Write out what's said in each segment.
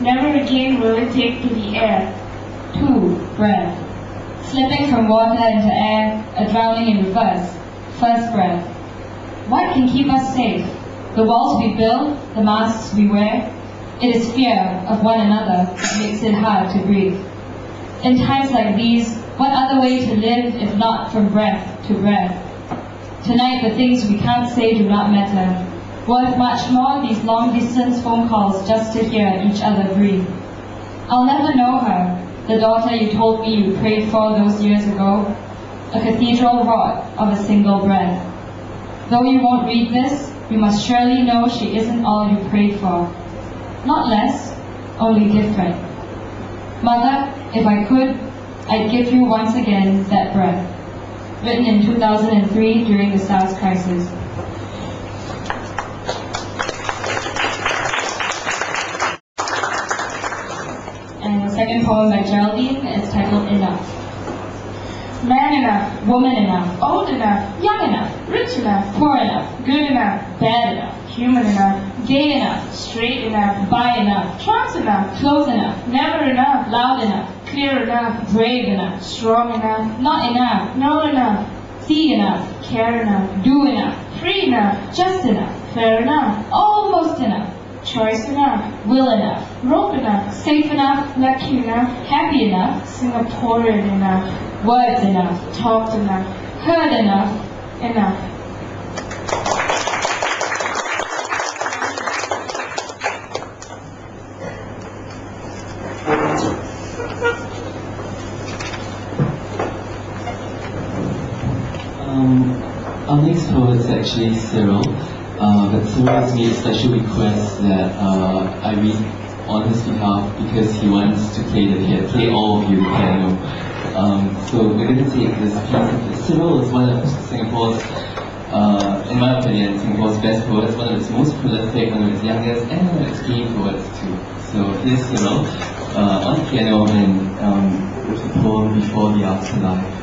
Never again will it take to the air. 2. Breath. Slipping from water into air, a drowning in reverse. First breath. What can keep us safe? The walls we build, the masks we wear? It is fear of one another that makes it hard to breathe. In times like these, what other way to live if not from breath to breath? Tonight the things we can't say do not matter. Worth much more these long-distance phone calls just to hear each other breathe. I'll never know her, the daughter you told me you prayed for those years ago, a cathedral wrought of a single breath. Though you won't read this, you must surely know she isn't all you prayed for. Not less, only different. Mother, if I could, I'd give you once again that breath. Written in 2003 during the SARS crisis. And the second poem by Geraldine is titled Enough. Man enough, Woman enough, old enough, young enough, rich enough, poor enough, good enough, bad enough, human enough, gay enough, straight enough, bi enough, trans enough, close enough, never enough, loud enough, clear enough, brave enough, strong enough, not enough, know enough, see enough, care enough, do enough, free enough, just enough, fair enough, almost enough, choice enough, will enough, rope enough, safe enough, lucky enough, happy enough, Singaporean enough, words enough, talked enough, heard enough, enough. Our next poet is actually Cyril, but Cyril has made a special request that I read on his behalf because he wants to play all of you the piano. So we're going to take this piece. Cyril is one of Singapore's, in my opinion, Singapore's best poets, one of its most prolific, one of its youngest, and one of its gay poets too. So here's Cyril on the piano and with the poem Before the Afterlife.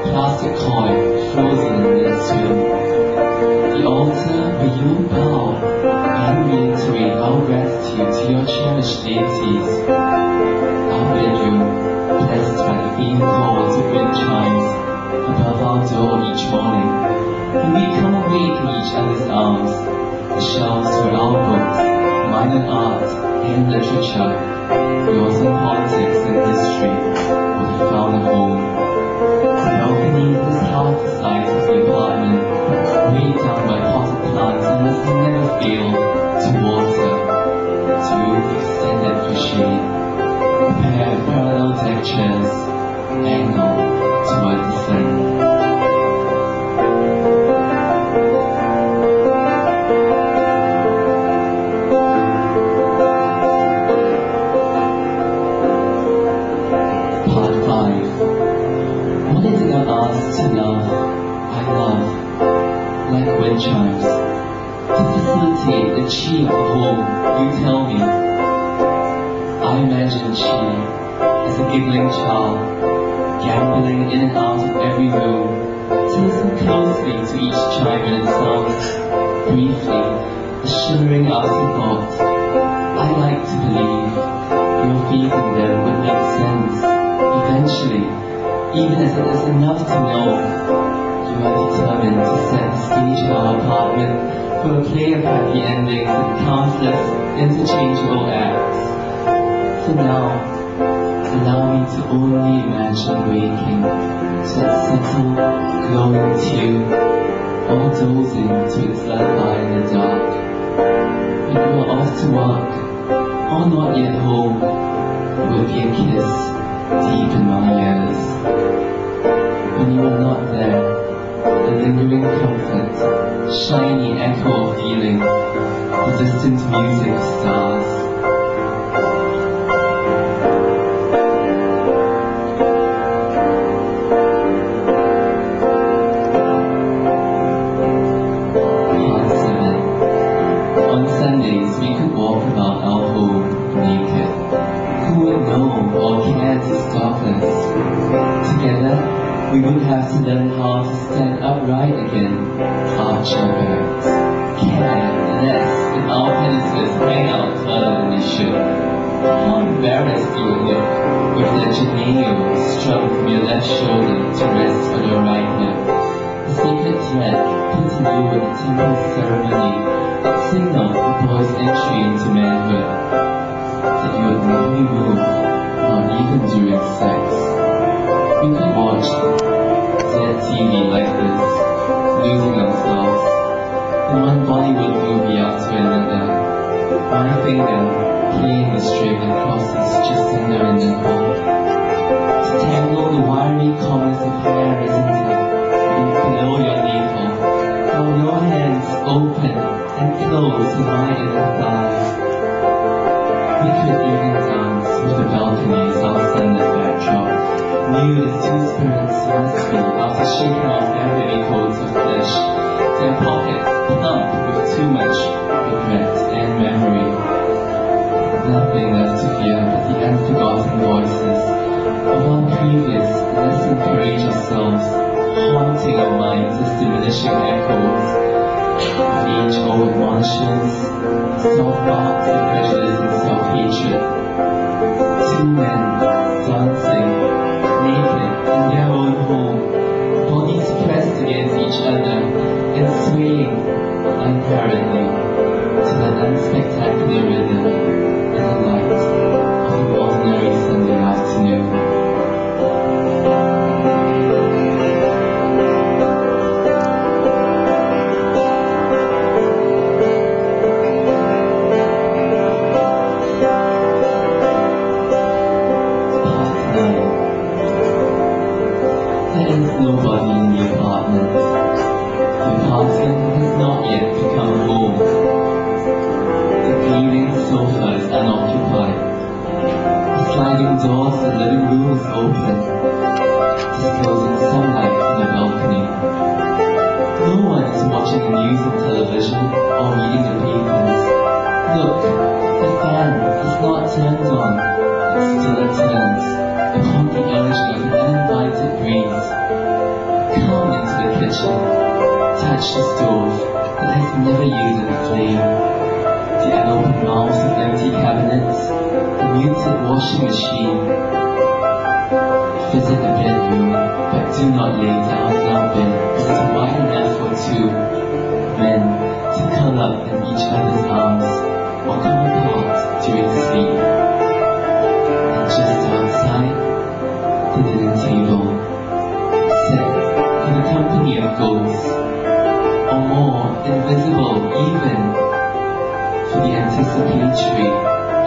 Plastic coin frozen in mid-swim. The altar where you bow and reiterate our gratitude to your cherished deities. Our bedroom, blessed by the faint calls of wind chimes above our door each morning. When we come awake in each other's arms, the shelves where our books, mine on art and literature, yours on politics and history, will be found at home. Balcony is half the size of the apartment, weighed down by potted plants and must never fail to water, to roof extended for shade, a pair of parallel deck chairs, angled toward the sun. Chimes. To facilitate the chi of the home, you tell me. I imagine chi as a giggling child, gamboling in and out of every room, to listen closely to each chime and its sound. Briefly, a shimmering afterthought. I like to believe your faith in them would make sense, eventually, even as it is enough to know. You are determined to set the stage in our apartment for a play of happy endings and countless interchangeable acts. For now, allow me to only imagine waking to that subtle, glowing tune, or dozing to its lullaby in the dark. When you are off to work, or not yet home, there will be a kiss deep in my ears. When you are not there, the lingering comfort, shiny echo of feeling, the distant music of stars. We would have to learn how to stand upright again, arch our backs, care less when our penises hang out further than they should. How embarrassed you would look with the genio strung from your left shoulder to rest on your right hip. The sacred thread put in you at the temple ceremony that signaled the boy's entry into manhood. That you would not be moved, not even during sex. We could watch ZTV like this, losing ourselves. Then one Bollywood movie after another. My finger playing the string that crosses just under a nipple. To tangle the wiry commas of hair, isn't it? Below your navel, while your hands open and close to my inner thigh. We could even dance with the balconies, our sunlit backdrop, nude as two spirits must be after shaking off their heavy coats of flesh, their pockets plump with too much regret and memory. Nothing left to fear but the unforgotten voices of our previous, less than courageous selves, haunting our minds as diminishing echoes of age-old admonishments, soft marks of prejudice and self-hatred. Two men dancing, naked, in their own home, bodies pressed against each other and swaying unhurriedly to that unspectacular rhythm in the light of an ordinary Sunday afternoon. Nobody in the apartment. The apartment has not yet become home. The gleaming sofa is unoccupied. The sliding doors of the living room is open, disclosing sunlight from the balcony. No one is watching the news on television or reading the papers. Look, the fan is not turned on, but still it turns upon the urging of an uninvited breeze. Come into the kitchen, touch the stove that has never yielded a flame, the unopened mouths of empty cabinets, the muted washing machine. Visit the bedroom, but do not lay down in our bed, as it's wide enough for two men to curl up in each other's arms or come apart during sleep. And just outside, the dinner table, set in the company of ghosts, or more invisible even for the anticipatory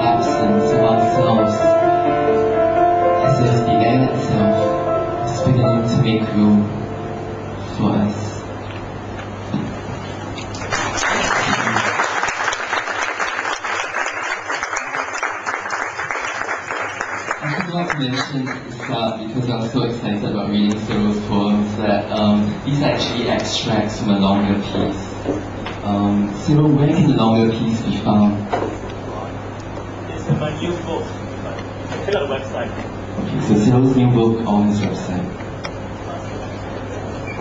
absence of ourselves, as if the air itself is beginning to make room for us. I would like to mention at the start, because I was so excited about reading Cyril's poems, that these are actually extracts from a longer piece. Cyril, where can the longer piece be found? It's in my new book. Check out the website. Okay, so Cyril's new book on his website.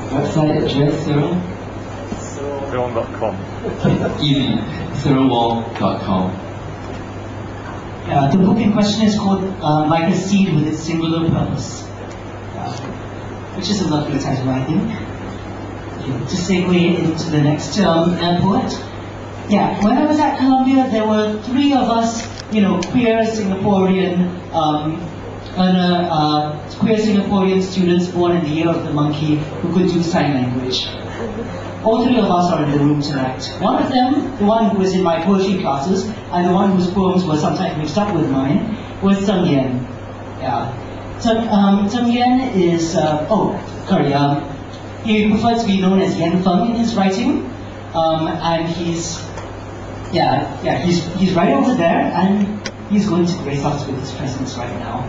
Website address, Cyril? Cyrilwong.com. Easy. CyrilWong.com. The book in question is called Like a Seed with its Singular Purpose, which is a lovely title, I think. To segue into the next poet. Yeah, when I was at Columbia, there were three of us, queer Singaporean queer Singaporean students born in the year of the monkey who could do sign language. All three of us are in the room tonight. One of them, the one who was in my poetry classes, and the one whose poems were sometimes mixed up with mine, was Tsang Yen. Yeah. Tsang Yen is, he prefers to be known as Yen Feng in his writing, and he's right over there, and he's going to grace us with his presence right now.